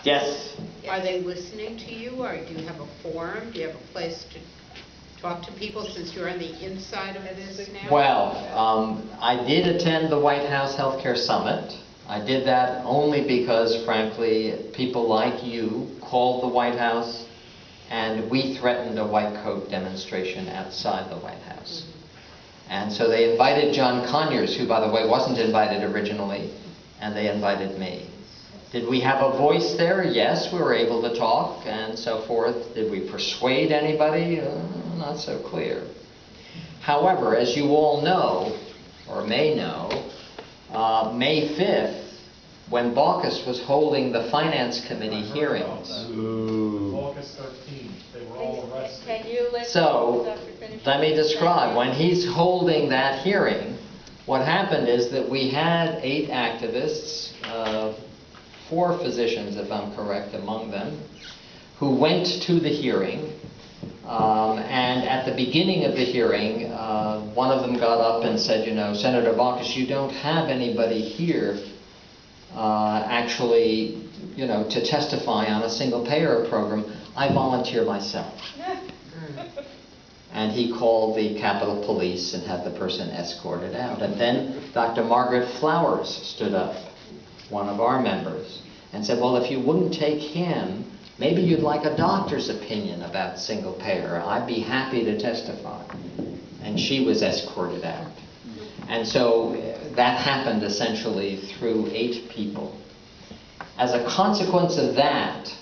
Yes. Are they listening to you, or do you have a forum? Do you have a place to talk to people since you're on the inside of this now? Well, I did attend the White House Healthcare Summit. I did that only because, frankly, people like you called the White House and we threatened a white coat demonstration outside the White House. And so they invited John Conyers, who, by the way, wasn't invited originally, and they invited me. Did we have a voice there? Yes, we were able to talk and so forth. Did we persuade anybody? Not so clear. However, as you all know, or may know, May 5th, when Baucus was holding the Finance Committee hearings. August 13th, they were all arrested. Can you So, let me describe. When he's holding that hearing, what happened is that we had 8 activists, 4 physicians, if I'm correct, among them, who went to the hearing. And at the beginning of the hearing, one of them got up and said, you know, Senator Baucus, you don't have anybody here actually, you know, to testify on a single-payer program. I volunteer myself. And he called the Capitol Police and had the person escorted out. And then Dr. Margaret Flowers stood up, one of our members, and said, well, if you wouldn't take him, maybe you'd like a doctor's opinion about single payer. I'd be happy to testify. And she was escorted out. And so that happened essentially through 8 people. As a consequence of that,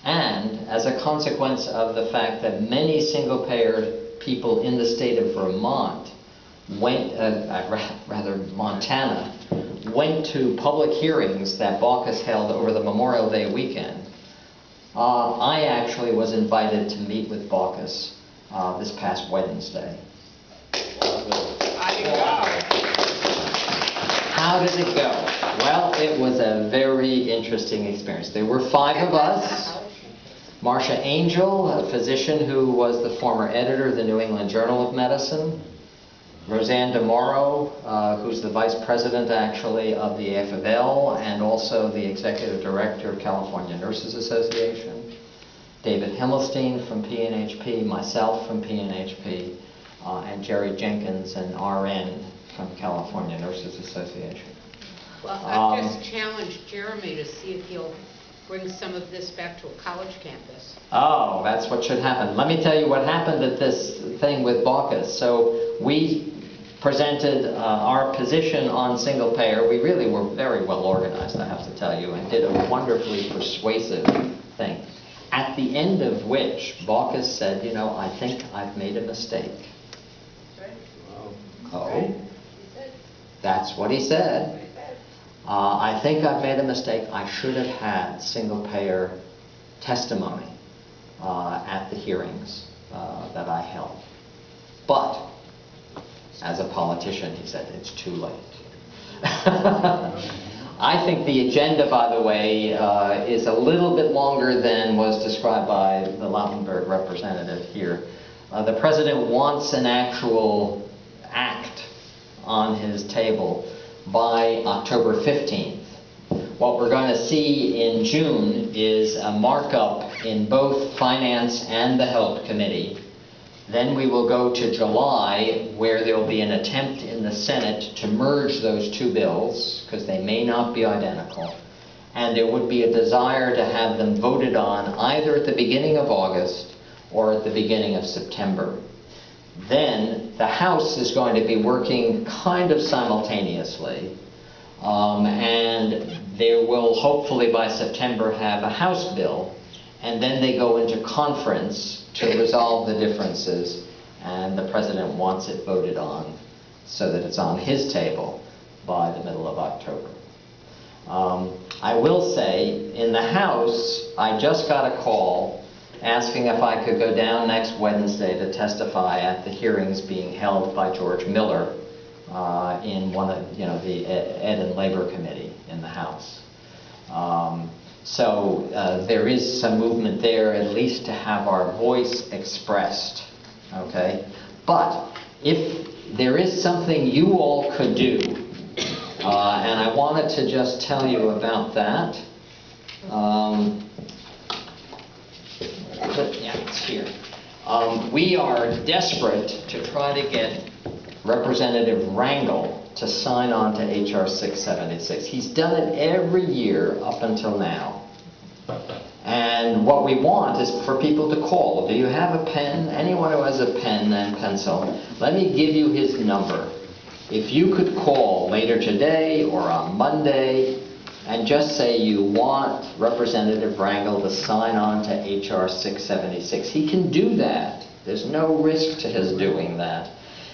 and as a consequence of the fact that many single payer people in the state of Vermont went, rather Montana, went to public hearings that Baucus held over the Memorial Day weekend, I actually was invited to meet with Baucus this past Wednesday. How did it go? Well, it was a very interesting experience. There were 5 of us. Marcia Angel, a physician who was the former editor of the New England Journal of Medicine. Roseanne DeMauro, who's the vice president, actually, of the AFL and also the executive director of California Nurses Association. David Himmelstein from PNHP, myself from PNHP, and Jerry Jenkins, an RN from California Nurses Association. Well, I've just challenged Jeremy to see if he'll bring some of this back to a college campus. Oh, that's what should happen. Let me tell you what happened at this thing with Baucus. So we presented our position on single payer. We really were very well organized, I have to tell you, and did a wonderfully persuasive thing. At the end of which, Baucus said, you know, I think I've made a mistake. Oh, that's what he said. I think I've made a mistake. I should have had single-payer testimony at the hearings that I held. But, as a politician, he said, it's too late. I think the agenda, by the way, is a little bit longer than was described by the Lautenberg representative here. The president wants an actual act on his table by October 15th. What we're going to see in June is a markup in both Finance and the Health Committee. Then we will go to July, where there will be an attempt in the Senate to merge those 2 bills, because they may not be identical. And there would be a desire to have them voted on either at the beginning of August or at the beginning of September. Then the House is going to be working kind of simultaneously, and they will hopefully by September have a House bill, and then they go into conference to resolve the differences, and the president wants it voted on so that it's on his table by the middle of October. I will say, in the House, I just got a call asking if I could go down next Wednesday to testify at the hearings being held by George Miller in one of, the Ed and Labor Committee in the House. So there is some movement there, at least to have our voice expressed, okay? But if there is something you all could do, and I wanted to just tell you about that, We are desperate to try to get Representative Rangel to sign on to H.R. 676. He's done it every year up until now. And what we want is for people to call. Do you have a pen? Anyone who has a pen and pencil, let me give you his number. If you could call later today or on Monday and just say you want Representative Rangel to sign on to H.R. 676, he can do that. There's no risk to his doing that.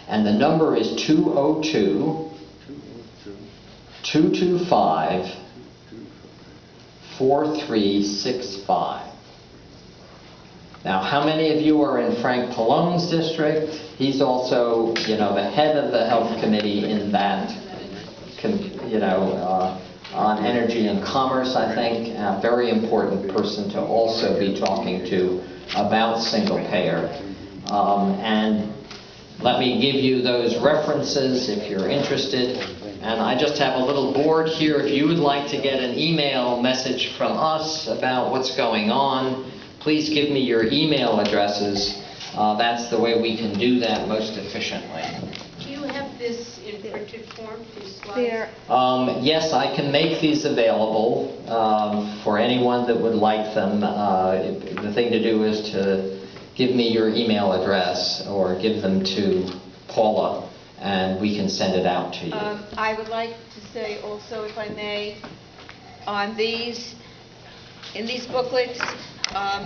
And the number is 202-225-4365. Now, how many of you are in Frank Pallone's district? He's also, the head of the health committee in that, on energy and commerce, I think. A very important person to also be talking to about single payer. And let me give you those references if you're interested. And I just have a little board here. If you would like to get an email message from us about what's going on, please give me your email addresses. That's the way we can do that most efficiently. Do you have this in printed form, these slides? There, Yes, I can make these available for anyone that would like them. The thing to do is to give me your email address or give them to Paula, and we can send it out to you. I would like to say also, if I may, in these booklets,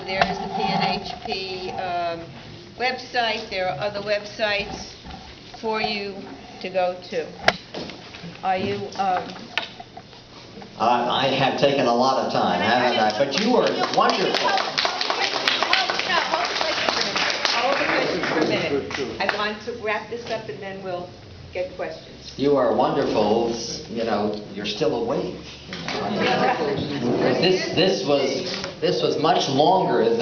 there is the PNHP website. There are other websites for you to go to. Are you? I have taken a lot of time, haven't I? But you are wonderful. Hold the questions for a minute. I want to wrap this up and then we'll get questions. You are wonderful. You're still awake. This was much longer than